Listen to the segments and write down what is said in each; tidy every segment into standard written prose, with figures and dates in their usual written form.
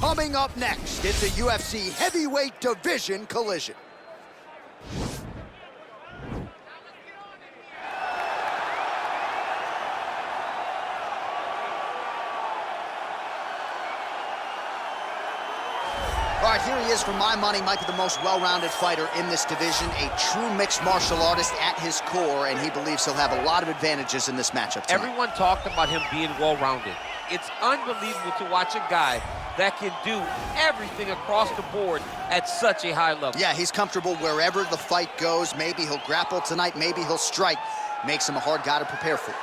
Coming up next, it's a UFC heavyweight division collision. All right, here he is. For my money, might be the most well-rounded fighter in this division, a true mixed martial artist at his core, and he believes he'll have a lot of advantages in this matchup tonight. Everyone talked about him being well-rounded. It's unbelievable to watch a guy that can do everything across the board at such a high level. Yeah, he's comfortable wherever the fight goes. Maybe he'll grapple tonight, maybe he'll strike. Makes him a hard guy to prepare for.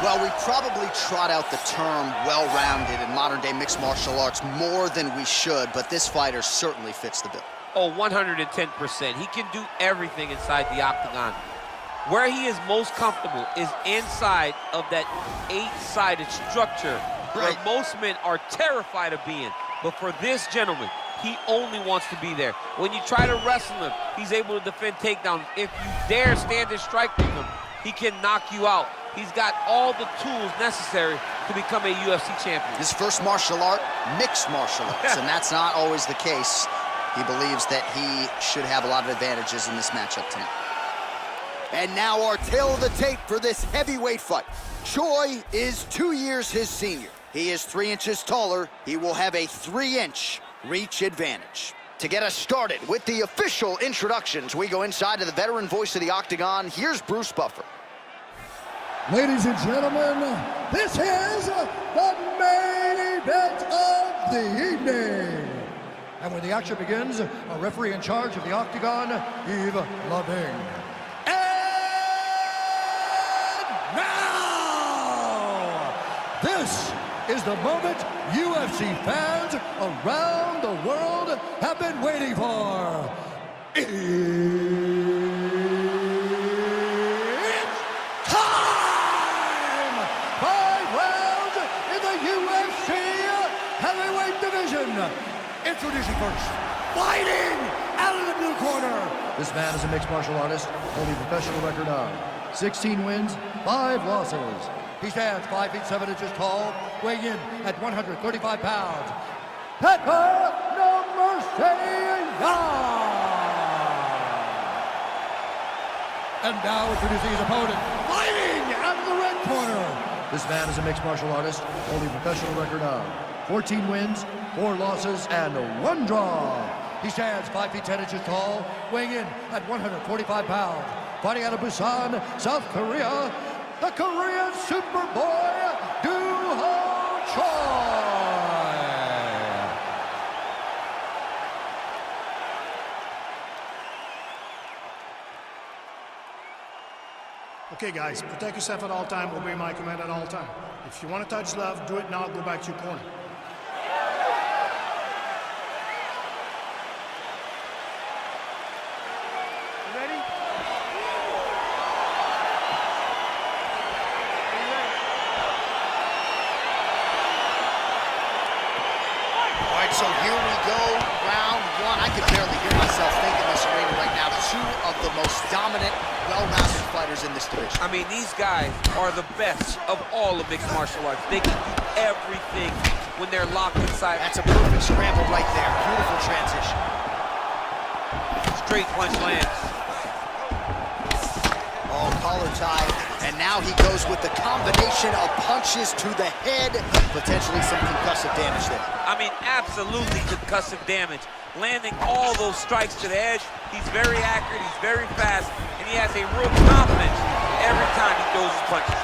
Well, we probably trot out the term well-rounded in modern-day mixed martial arts more than we should, but this fighter certainly fits the bill. Oh, 110%. He can do everything inside the octagon. Where he is most comfortable is inside of that 8-sided structure, where most men are terrified of being. But for this gentleman, he only wants to be there. When you try to wrestle him, he's able to defend takedowns. If you dare stand and strike with him, he can knock you out. He's got all the tools necessary to become a UFC champion. His first martial art, mixed martial arts, and that's not always the case. He believes that he should have a lot of advantages in this matchup tonight. And now our tale of the tape for this heavyweight fight. Choi is 2 years his senior. He is 3 inches taller. He will have a 3-inch reach advantage. To get us started with the official introductions, we go inside to the veteran voice of the octagon. Here's Bruce Buffer. Ladies and gentlemen, this is the main event of the evening. And when the action begins, a referee in charge of the octagon, Yves Loving. And now, this is the moment UFC fans around the world have been waiting for. Introducing first, fighting out of the blue corner. This man is a mixed martial artist, holding a professional record of 16 wins, 5 losses. He stands 5 feet 7 inches tall, weighing in at 135 pounds. Petr Yan. And now introducing his opponent, fighting out of the red corner. This man is a mixed martial artist, holding a professional record of 14 wins, 4 losses, and 1 draw. He stands 5 feet 10 inches tall, weighing in at 145 pounds. Fighting out of Busan, South Korea, the Korean Superboy, Doo Ho Choi. Okay, guys, protect yourself at all time, obey my command at all time. If you want to touch love, do it now, go back to your corner. So here we go, round 1. I can barely hear myself thinking this arena right now. 2 of the most dominant, well-rounded fighters in this division. I mean, these guys are the best of all of mixed martial arts. They can do everything when they're locked inside. That's a perfect scramble right there. Beautiful transition. Straight punch lands. Oh, collar tie. And now he goes with the combination of punches to the head. Potentially some concussive damage there. I mean, absolutely concussive damage. Landing all those strikes to the head. He's very accurate, he's very fast, and he has a real confidence every time he throws his punches.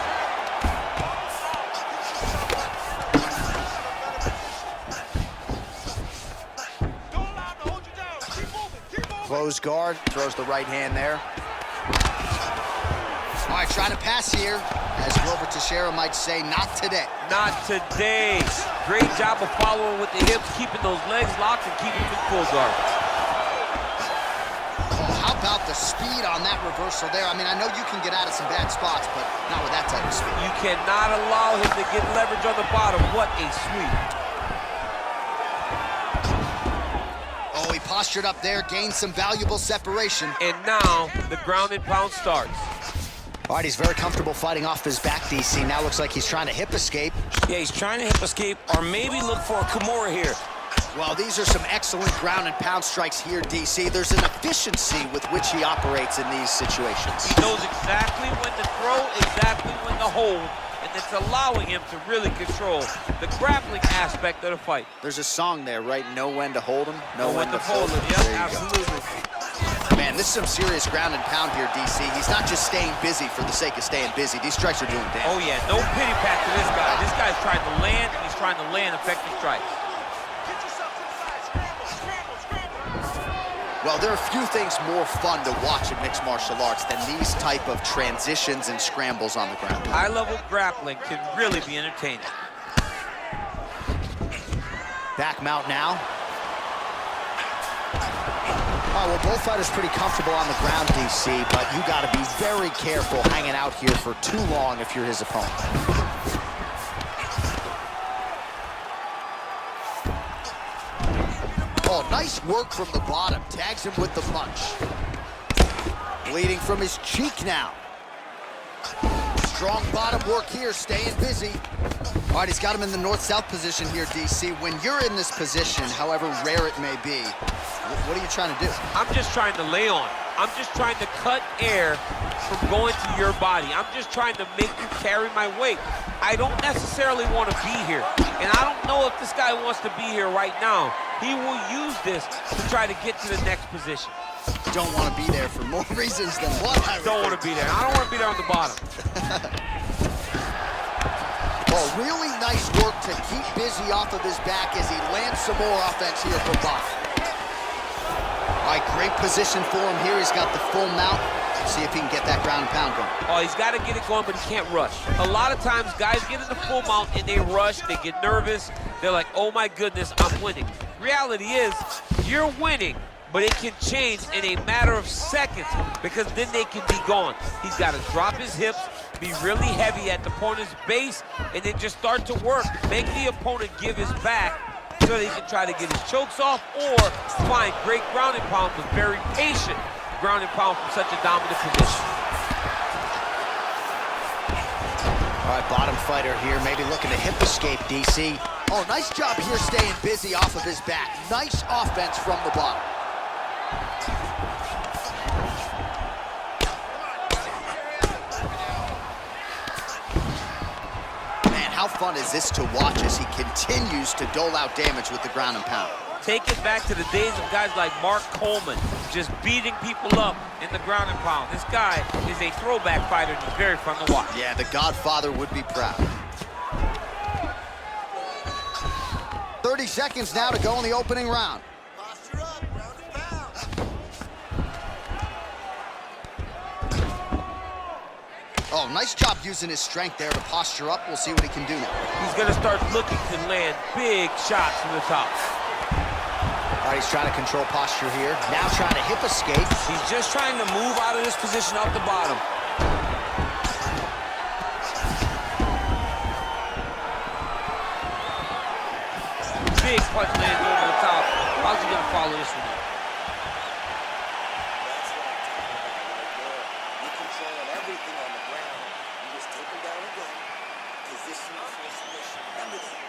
Don't allow him to hold you down. Keep moving, keep moving. Closed guard, throws the right hand there. All right, trying to pass here. As Glover Teixeira might say, not today. Not today. Great job of following with the hips, keeping those legs locked and keeping them in full guard. Oh, how about the the speed on that reversal there. I mean, I know you can get out of some bad spots, but not with that type of speed. You cannot allow him to get leverage on the bottom. What a sweep. Oh, he postured up there, gained some valuable separation. And now the ground and pound starts. All right, he's very comfortable fighting off his back, DC. Now looks like he's trying to hip escape. Yeah, he's trying to hip escape or maybe look for a Kimura here. Well, these are some excellent ground and pound strikes here, DC. There's an efficiency with which he operates in these situations. He knows exactly when to throw, exactly when to hold, and it's allowing him to really control the grappling aspect of the fight. There's a song there, right? Know when to hold him, know when to fold him. There you Yep, absolutely. go. Man, this is some serious ground and pound here, DC. He's not just staying busy for the sake of staying busy. These strikes are doing damage. Oh, yeah, no pity pat to this guy. This guy's trying to land, and he's trying to land effective strikes. Get yourself to the side. Scramble, scramble, scramble. Well, there are few things more fun to watch in mixed martial arts than these type of transitions and scrambles on the ground. High-level grappling can really be entertaining. Back mount now. Oh, well, both fighters pretty comfortable on the ground, DC, but you got to be very careful hanging out here for too long if you're his opponent. Oh, nice work from the bottom. Tags him with the punch. Bleeding from his cheek now. Strong bottom work here, staying busy. All right, he's got him in the north-south position here, DC. When you're in this position, however rare it may be, what are you trying to do? I'm just trying to lay on. I'm just trying to cut air from going to your body. I'm just trying to make you carry my weight. I don't necessarily want to be here. And I don't know if this guy wants to be here right now. He will use this to try to get to the next position. Don't want to be there for more reasons than one. Don't want to be there. I don't want to be there on the bottom. Oh, really nice work to keep busy off of his back as he lands some more offense here from bottom. All right, great position for him here. He's got the full mount. See if he can get that ground and pound going. Oh, he's got to get it going, but he can't rush. A lot of times, guys get in the full mount and they rush, they get nervous. They're like, oh my goodness, I'm winning. Reality is, you're winning, but it can change in a matter of seconds because then they can be gone. He's got to drop his hips, be really heavy at the opponent's base, and then just start to work. Make the opponent give his back so that he can try to get his chokes off or find great ground and pound with very patient ground and pound from such a dominant position. All right, bottom fighter here, maybe looking to hip escape, DC. Oh, nice job here staying busy off of his back. Nice offense from the bottom. Man, how fun is this to watch as he continues to dole out damage with the ground and pound? Take it back to the days of guys like Mark Coleman, just beating people up in the ground and pound. This guy is a throwback fighter, and he's very fun to watch. Yeah, the Godfather would be proud. 30 seconds now to go in the opening round. Posture up, ground and pound. Oh, nice job using his strength there to posture up. We'll see what he can do now. He's gonna start looking to land big shots from the top. All right, he's trying to control posture here. Now trying to hip escape. He's just trying to move out of this position up the bottom. Big punch lands over the top. How's he gonna follow this one? That's what I'm talking about right there. You're controlling everything on the ground. You just take him down again. Position for submission. Remember that.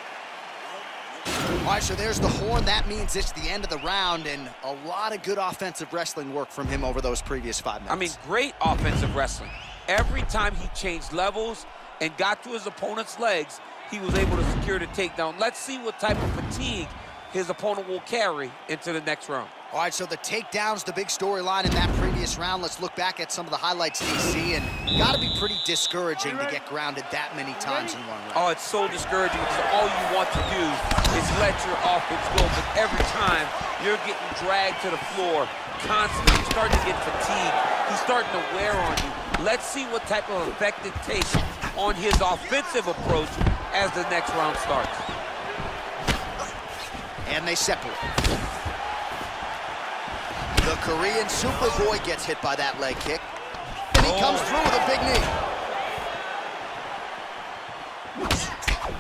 All right, so there's the horn. That means it's the end of the round, and a lot of good offensive wrestling work from him over those previous 5 minutes. I mean, great offensive wrestling. Every time he changed levels and got to his opponent's legs, he was able to secure the takedown. Let's see what type of fatigue his opponent will carry into the next round. All right, so the takedown's the big storyline in that previous round. Let's look back at some of the highlights, DC, and got to be pretty discouraging to get grounded that many times in one round. Oh, it's so discouraging because all you want to do is let your offense go, but every time you're getting dragged to the floor constantly, you're starting to get fatigued. He's starting to wear on you. Let's see what type of effect it takes on his offensive approach as the next round starts. And they separate. The Korean Superboy gets hit by that leg kick. And he comes through with a big knee.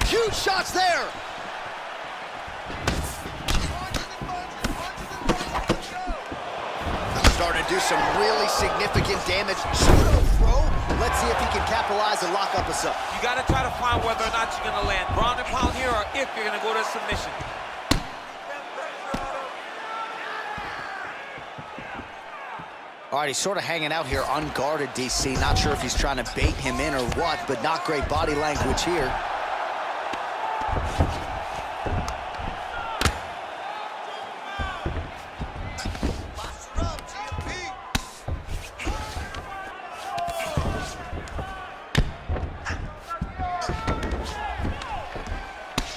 Huge shots there. Starting to do some really significant damage. Pseudo throw. Let's see if he can capitalize and lock up us up. You got to try to find whether or not you're going to land ground and pound here or if you're going to go to submission. All right, he's sort of hanging out here unguarded, DC. Not sure if he's trying to bait him in or what, but not great body language here.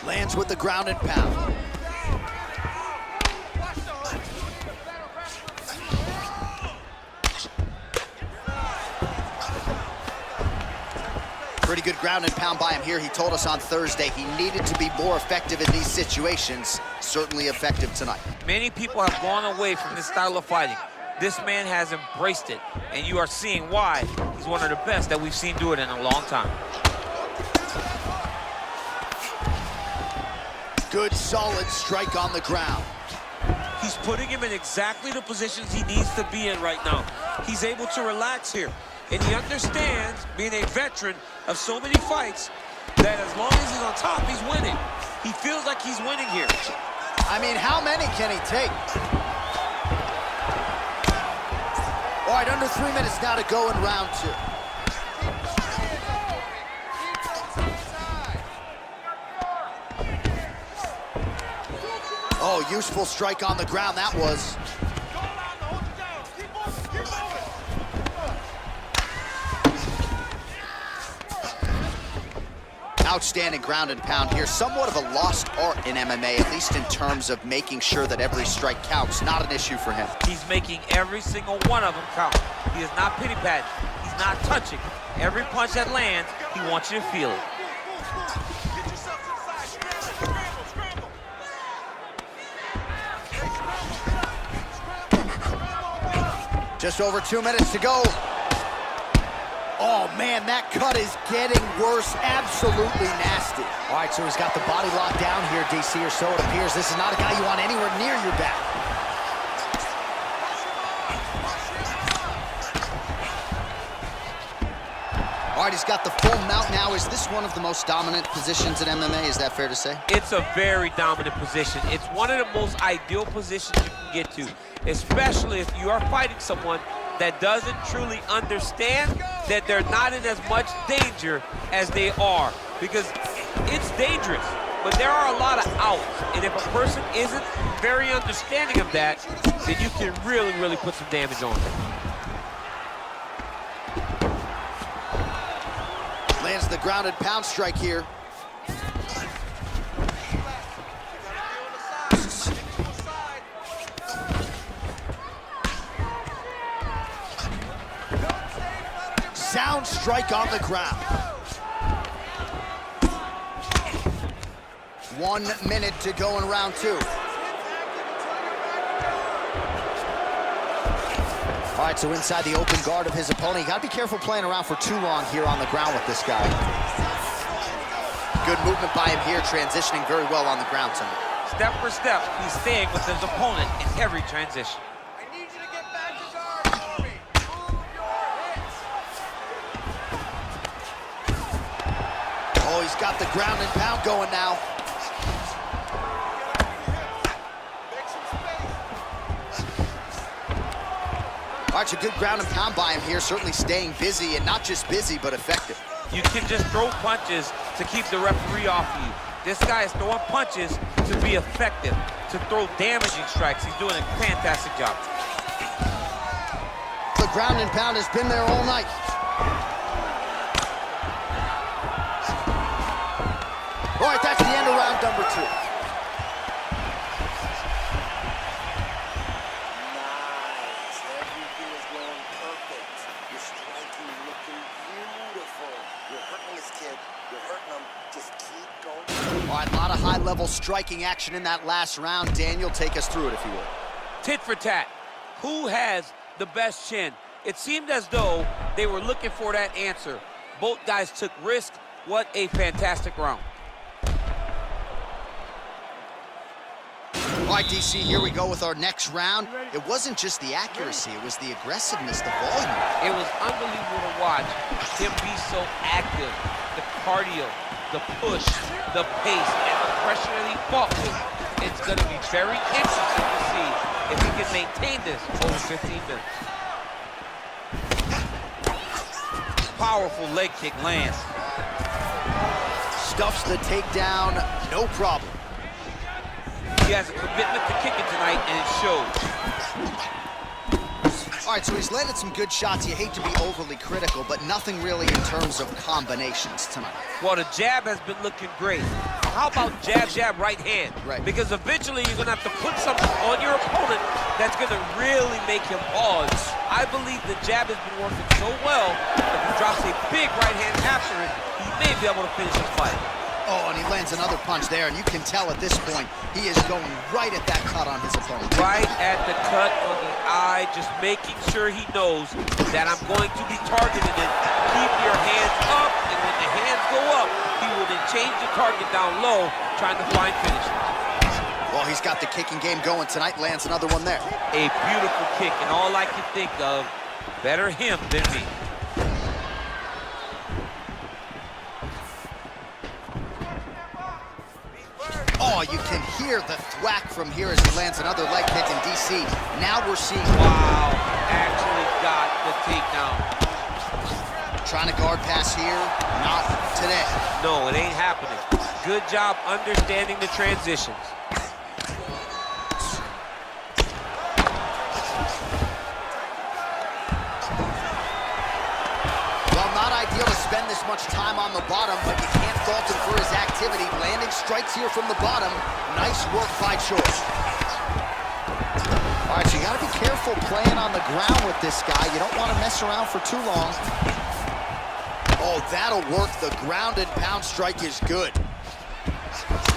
Lands with the ground and pound. Pretty good ground and pound by him here. He told us on Thursday he needed to be more effective in these situations. Certainly effective tonight. Many people have gone away from this style of fighting. This man has embraced it, and you are seeing why he's one of the best that we've seen do it in a long time. Good, solid strike on the ground. He's putting him in exactly the positions he needs to be in right now. He's able to relax here. And he understands, being a veteran of so many fights, that as long as he's on top, he's winning. He feels like he's winning here. I mean, how many can he take? All right, under 3 minutes now to go in round 2. Oh, useful strike on the ground, that was. Outstanding ground and pound here. Somewhat of a lost art in MMA, at least in terms of making sure that every strike counts. Not an issue for him. He's making every single one of them count. He is not pity-patting. He's not touching. Every punch that lands, he wants you to feel it. Just over 2 minutes to go. Oh, man, that cut is getting worse. Absolutely nasty. All right, so he's got the body locked down here, DC, or so it appears. This is not a guy you want anywhere near your back. All right, he's got the full mount now. Is this one of the most dominant positions in MMA? Is that fair to say? It's a very dominant position. It's one of the most ideal positions you can get to, especially if you are fighting someone that doesn't truly understand that they're not in as much danger as they are, because it's dangerous, but there are a lot of outs, and if a person isn't very understanding of that, then you can really, really put some damage on them. Lands the ground and pound strike here. Sound strike on the ground. 1 minute to go in round 2. All right, so inside the open guard of his opponent. You gotta be careful playing around for too long here on the ground with this guy. Good movement by him here, transitioning very well on the ground tonight. Step for step, he's staying with his opponent in every transition. Oh, he's got the ground and pound going now. All right, so good ground and pound by him here, certainly staying busy, and not just busy, but effective. You can just throw punches to keep the referee off of you. This guy is throwing punches to be effective, to throw damaging strikes. He's doing a fantastic job. The ground and pound has been there all night. All right, that's the end of round number 2. Nice. Everything is going perfect. You're striking, looking beautiful. You're hurting this kid. You're hurting him. Just keep going. All right, a lot of high-level striking action in that last round. Daniel, take us through it, if you would. Tit for tat. Who has the best chin? It seemed as though they were looking for that answer. Both guys took risk. What a fantastic round. All right, DC, here we go with our next round. It wasn't just the accuracy, it was the aggressiveness, the volume. It was unbelievable to watch him be so active. The cardio, the push, the pace, and the pressure that he fought with. It's going to be very interesting to see if he can maintain this over 15 minutes. Powerful leg kick lands. Stuffs the takedown, no problem. He has a commitment to kicking tonight, and it shows. All right, so he's landed some good shots. You hate to be overly critical, but nothing really in terms of combinations tonight. Well, the jab has been looking great. How about jab, jab, right hand? Right. Because eventually you're going to have to put something on your opponent that's going to really make him pause. I believe the jab has been working so well, if he drops a big right hand after it, he may be able to finish his fight. Oh, and he lands another punch there, and you can tell at this point, he is going right at that cut on his opponent. Right at the cut on the eye, just making sure he knows that I'm going to be targeting it. Keep your hands up, and when the hands go up, he will then change the target down low, trying to find finishes. Well, he's got the kicking game going tonight, lands another one there. A beautiful kick, and all I can think of, better him than me. Oh, you can hear the thwack from here as he lands another leg kick in DC. Now we're seeing... Wow, actually got the takedown. Trying to guard pass here, not today. No, it ain't happening. Good job understanding the transitions. Well, not ideal to spend this much time on the bottom, but you can't fault him for his activity. Landing strikes here from the bottom. Nice work by Choi. All right, so you got to be careful playing on the ground with this guy. You don't want to mess around for too long. Oh, that'll work. The ground and pound strike is good.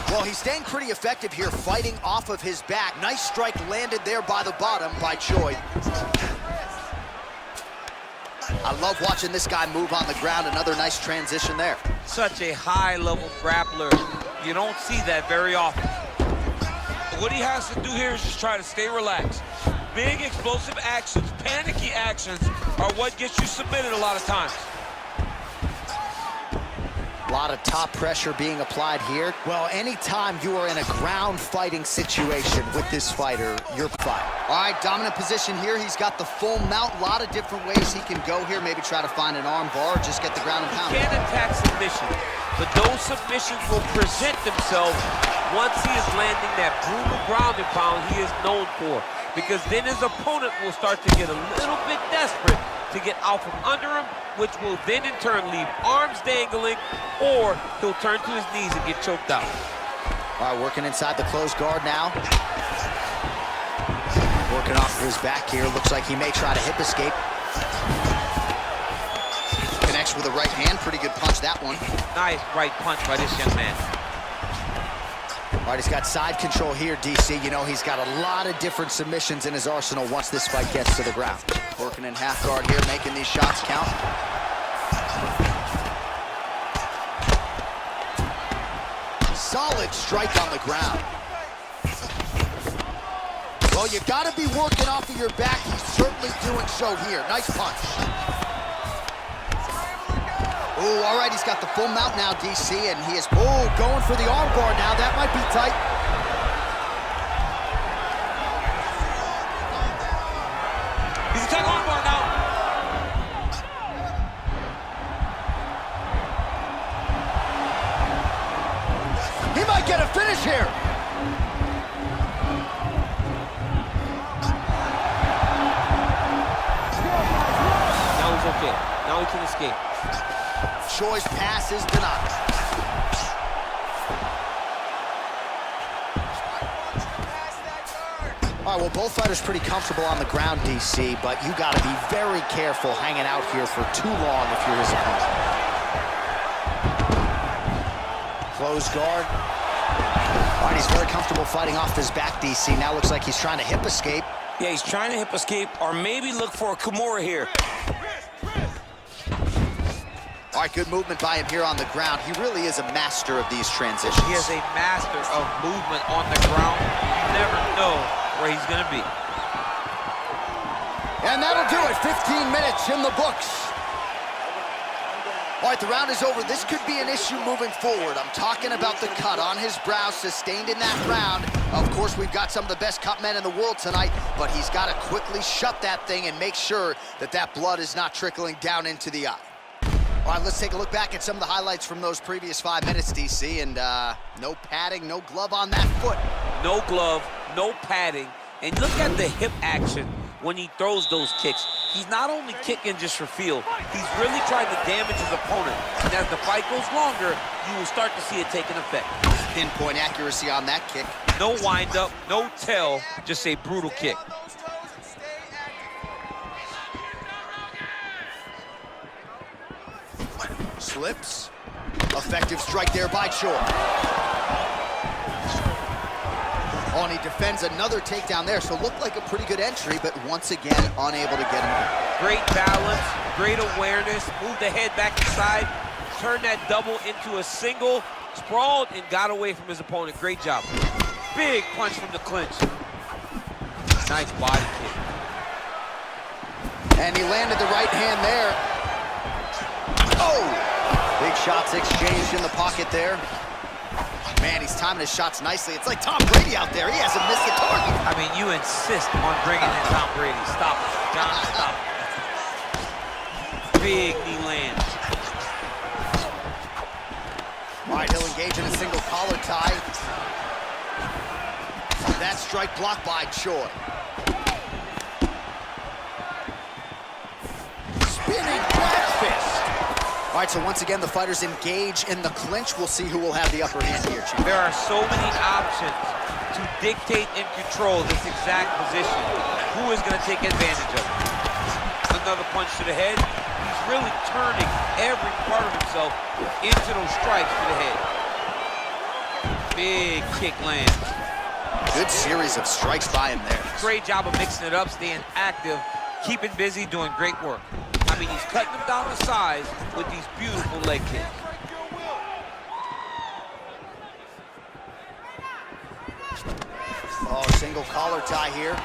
Well, he's staying pretty effective here, fighting off of his back. Nice strike landed there by the bottom by Choi. I love watching this guy move on the ground. Another nice transition there. Such a high-level grappler. You don't see that very often. What he has to do here is just try to stay relaxed. Big explosive actions, panicky actions are what gets you submitted a lot of times. A lot of top pressure being applied here. Well, anytime you are in a ground fighting situation with this fighter, you're fine. All right, dominant position here. He's got the full mount. A lot of different ways he can go here. Maybe try to find an arm bar or just get the ground and pound. He can attack submission, but those submissions will present themselves once he is landing that brutal ground and pound he is known for. Because then his opponent will start to get a little bit desperate to get out from under him, which will then in turn leave arms dangling, or he'll turn to his knees and get choked out. All right, working inside the closed guard now. Working off of his back here. Looks like he may try to hip escape. Connects with a right hand. Pretty good punch, that one. Nice right punch by this young man. All right, he's got side control here, DC. You know, he's got a lot of different submissions in his arsenal once this fight gets to the ground. Working in half guard here, making these shots count. Solid strike on the ground. Well, you got to be working off of your back. He's certainly doing so here. Nice punch. Ooh, all right, he's got the full mount now, DC, and he is, going for the arm bar now. That might be tight. He's attacking arm bar now. He might get a finish here. Now he's okay. Now he can escape. Choi's pass is denied. All right, well, both fighters pretty comfortable on the ground, DC, but you got to be very careful hanging out here for too long if you're his opponent. Close guard. All right, he's very comfortable fighting off his back, DC. Now looks like he's trying to hip escape. Yeah, he's trying to hip escape or maybe look for a Kimura here. All right, good movement by him here on the ground. He really is a master of these transitions. He is a master of movement on the ground. You never know where he's going to be. And that'll do it. 15 minutes in the books. All right, the round is over. This could be an issue moving forward. I'm talking about the cut on his brow sustained in that round. Of course, we've got some of the best cut men in the world tonight, but he's got to quickly shut that thing and make sure that that blood is not trickling down into the eye. All right, let's take a look back at some of the highlights from those previous 5 minutes, DC, and no padding, no glove on that foot. No glove, no padding, and look at the hip action when he throws those kicks. He's not only kicking just for feel, he's really trying to damage his opponent. And as the fight goes longer, you will start to see it taking effect. Pinpoint accuracy on that kick. No wind-up, no tell, just a brutal kick. Slips. Effective strike there by Choi. Oh, and he defends another takedown there, so looked like a pretty good entry, but once again, unable to get him. Great balance, great awareness, moved the head back inside, turned that double into a single, sprawled, and got away from his opponent. Great job. Big punch from the clinch. Nice body kick. And he landed the right hand there. Oh! Big shots exchanged in the pocket there. Man, he's timing his shots nicely. It's like Tom Brady out there. He hasn't missed the target. I mean, you insist on bringing in Tom Brady. Stop it. John, stop it. Big knee lands. All right, he'll engage in a single collar tie. That strike blocked by Choi. Spinning back fist. All right, so once again, the fighters engage in the clinch. We'll see who will have the upper hand here, Chief. There are so many options to dictate and control this exact position. Who is going to take advantage of it? Another punch to the head. He's really turning every part of himself into those strikes to the head. Big kick lands. Good series of strikes by him there. Great job of mixing it up, staying active, keeping busy, doing great work. I mean, he's cutting them down to size with these beautiful leg kicks. Oh, single collar tie here.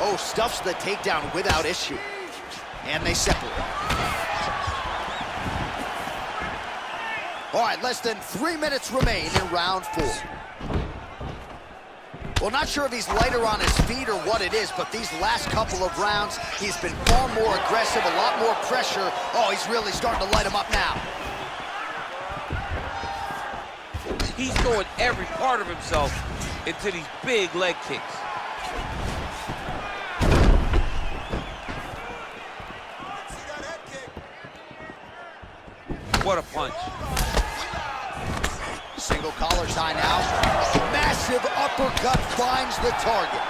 Oh, stuffs the takedown without issue. And they separate. All right, less than 3 minutes remain in round 4. Well, not sure if he's lighter on his feet or what it is, but these last couple of rounds, he's been far more aggressive, a lot more pressure. Oh, he's really starting to light him up now. He's throwing every part of himself into these big leg kicks. What a punch. Single collar tie now. Massive uppercut finds the target.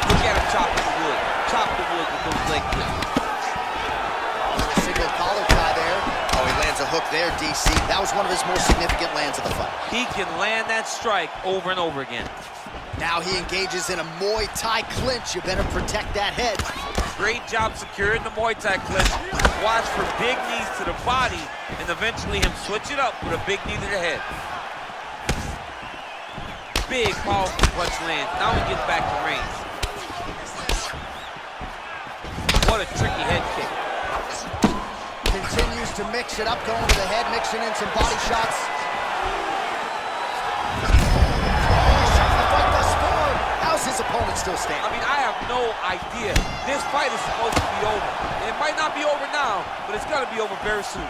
Look at him chopping the wood. Chop the wood with those leg kicks. Single collar tie there. Oh, he lands a hook there, DC. That was one of his more significant lands of the fight. He can land that strike over and over again. Now he engages in a Muay Thai clinch. You better protect that head. Great job securing the Muay Thai clinch. Watch for big knees to the body and eventually him switch it up with a big knee to the head. Big, powerful punch lands. Now he gets back to range. What a tricky head kick. Continues to mix it up, going to the head, mixing in some body shots. How's his opponent still standing? I mean, I have no idea. This fight is supposed to be over. It might not be over now, but it's got to be over very soon.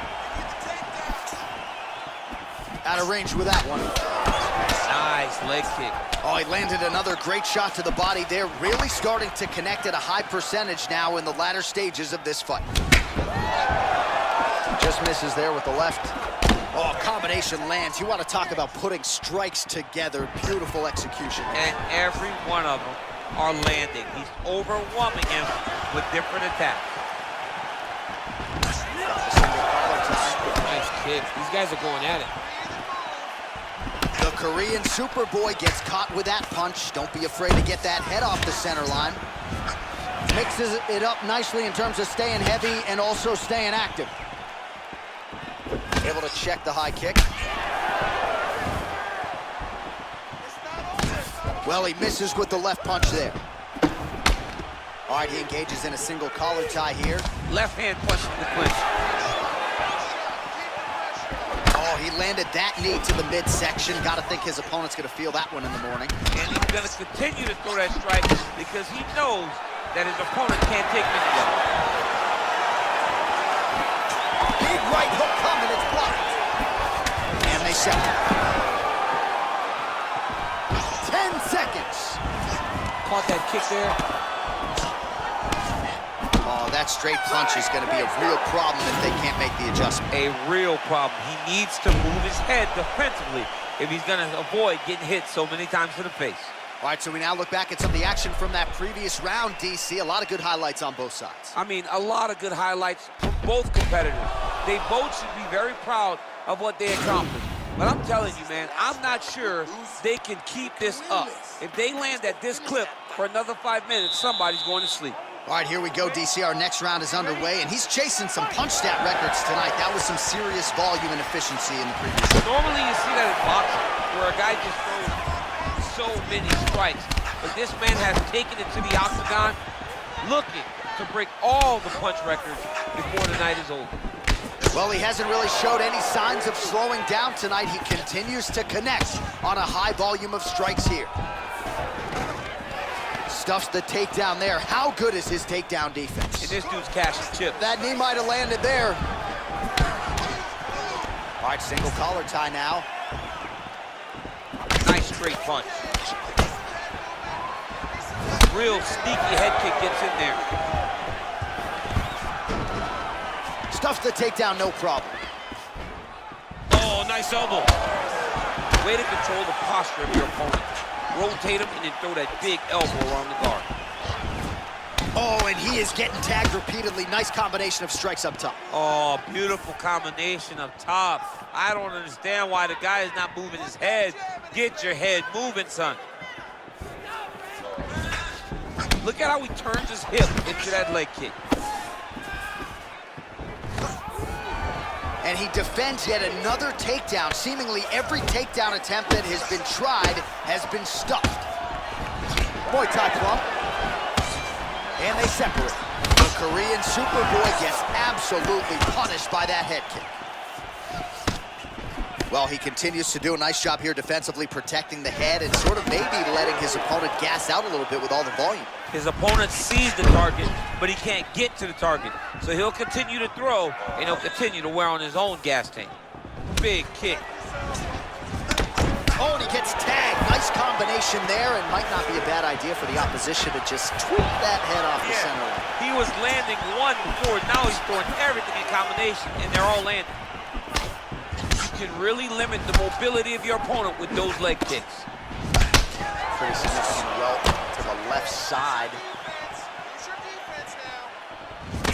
Out of range with that one. Nice leg kick. Oh, he landed another great shot to the body there. Really starting to connect at a high percentage now in the latter stages of this fight. Just misses there with the left. Oh, combination lands. You want to talk about putting strikes together. Beautiful execution. And every one of them are landing. He's overwhelming him with different attacks. Single collar tie. Nice kick. These guys are going at it. The Korean Superboy gets caught with that punch. Don't be afraid to get that head off the center line. Mixes it up nicely in terms of staying heavy and also staying active. Able to check the high kick. Well, he misses with the left punch there. All right, he engages in a single collar tie here. Left hand punch in the clinch. Oh, he landed that knee to the midsection. Got to think his opponent's going to feel that one in the morning. And he's going to continue to throw that strike because he knows that his opponent can't take many of them. Big right hook coming, it's blocked. And they separate. 10 seconds. Caught that kick there. Oh, that straight punch is going to be a real problem if they can't make the adjustment. A real problem. He needs to move his head defensively if he's going to avoid getting hit so many times to the face. All right, so we now look back at some of the action from that previous round, DC. A lot of good highlights on both sides. I mean, a lot of good highlights from both competitors. They both should be very proud of what they accomplished. But I'm telling you, man, I'm not sure they can keep this up. If they land at this clip for another 5 minutes, somebody's going to sleep. All right, here we go, DC. Our next round is underway, and he's chasing some punch stat records tonight. That was some serious volume and efficiency in the previous round. Normally you see that in boxing, where a guy just throws so many strikes. But this man has taken it to the octagon, looking to break all the punch records before the night is over. Well, he hasn't really showed any signs of slowing down tonight. He continues to connect on a high volume of strikes here. Stuffs the takedown there. How good is his takedown defense? And this dude's cashing chips. That knee might have landed there. All right, single collar tie now. Nice straight punch. Real sneaky head kick gets in there. Stuffs the takedown, no problem. Oh, nice elbow. Way to control the posture of your opponent. Rotate him and then throw that big elbow around the guard. Oh, and he is getting tagged repeatedly. Nice combination of strikes up top. Oh, beautiful combination up top. I don't understand why the guy is not moving his head. Get your head moving, son. Look at how he turns his hip into that leg kick. And he defends yet another takedown. Seemingly every takedown attempt that has been tried has been stuffed. Muay Thai plump. And they separate. The Korean Superboy gets absolutely punished by that head kick. Well, he continues to do a nice job here defensively, protecting the head and sort of maybe letting his opponent gas out a little bit with all the volume. His opponent sees the target, but he can't get to the target. So he'll continue to throw, and he'll continue to wear on his own gas tank. Big kick. Oh, and he gets tagged. Nice combination there, and might not be a bad idea for the opposition to just tweak that head off the center line. He was landing one before, now he's throwing everything in combination, and they're all landing. You can really limit the mobility of your opponent with those leg kicks. Pretty significant welt to the left side.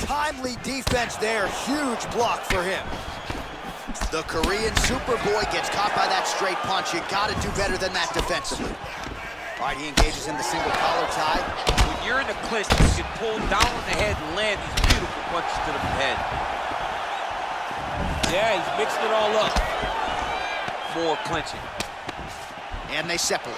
Timely defense there, huge block for him. The Korean Superboy gets caught by that straight punch. You gotta do better than that defensively. All right, he engages in the single collar tie. When you're in the clinch, you can pull down on the head and land these beautiful punches to the head. Yeah, he's mixed it all up. More clinching. And they separate.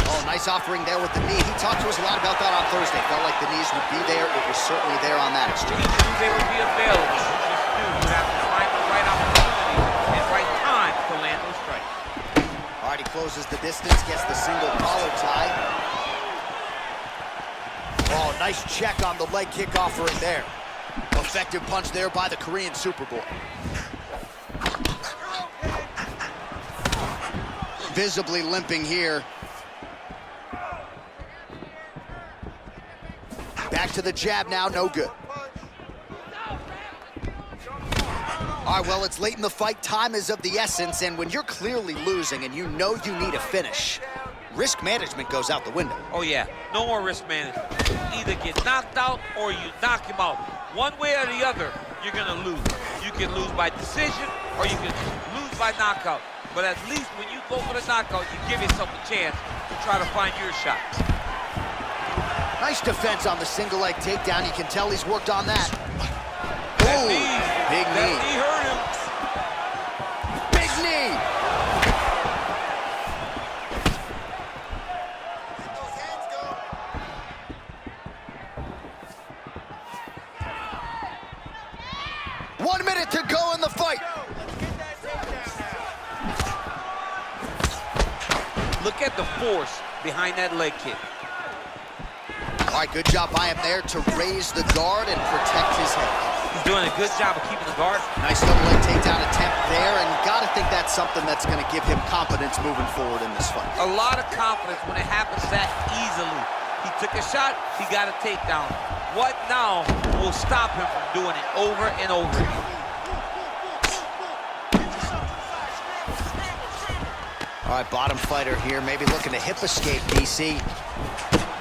Oh, nice offering there with the knee. He talked to us a lot about that on Thursday. Felt like the knees would be there. It was certainly there on that exchange. He knew they would be available. You just knew you have to find the right opportunity and right time to land those strikes. All right, he closes the distance, gets the single collar tie. Oh, nice check on the leg kick offering there. Effective punch there by the Korean Superboy. Visibly limping here. Back to the jab now, no good. All right, well, it's late in the fight. Time is of the essence, and when you're clearly losing and you know you need a finish, risk management goes out the window. Oh, yeah. No more risk management. Either get knocked out or you knock him out. One way or the other, you're going to lose. You can lose by decision or you can lose by knockout. But at least when you go for the knockout, you give yourself a chance to try to find your shot. Nice defense on the single leg takedown. You can tell he's worked on that. That Ooh, knee, big that knee. knee hurt him. Big knee. Let those hands go. 1 minute to go in the fight. Look at the force behind that leg kick. All right, good job by him there to raise the guard and protect his head. He's doing a good job of keeping the guard. Nice little leg takedown attempt there, and gotta think that's something that's gonna give him confidence moving forward in this fight. A lot of confidence when it happens that easily. He took a shot, he got a takedown. What now will stop him from doing it over and over again? All right, bottom fighter here, maybe looking to hip escape, DC.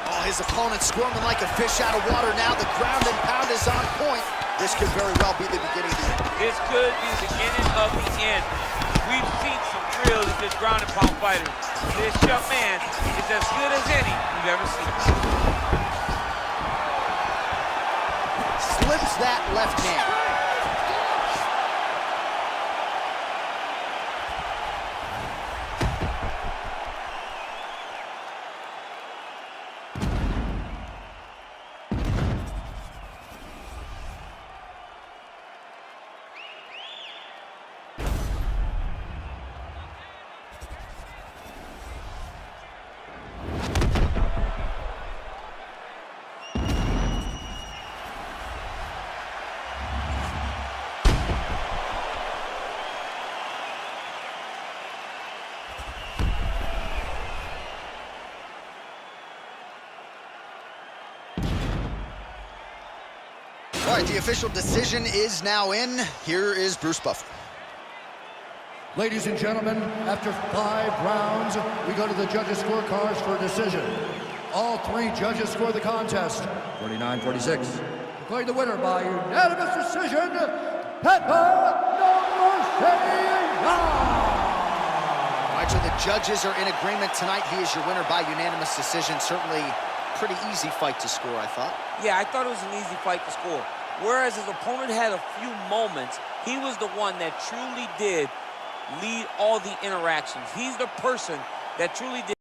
Oh, his opponent squirming like a fish out of water now. The ground and pound is on point. This could very well be the beginning of the end. This could be the beginning of the end. We've seen some really good ground and pound fighters. This young man is as good as any we've ever seen. Slips that left hand. All right, the official decision is now in. Here is Bruce Buffer. Ladies and gentlemen, after 5 rounds, we go to the judges' scorecards for a decision. All 3 judges score the contest, 49-46. Declaring the winner by unanimous decision, Petr Yan. All right, so the judges are in agreement tonight. He is your winner by unanimous decision. Certainly pretty easy fight to score, I thought. Yeah, I thought it was an easy fight to score. Whereas his opponent had a few moments, he was the one that truly did lead all the interactions. He's the person that truly did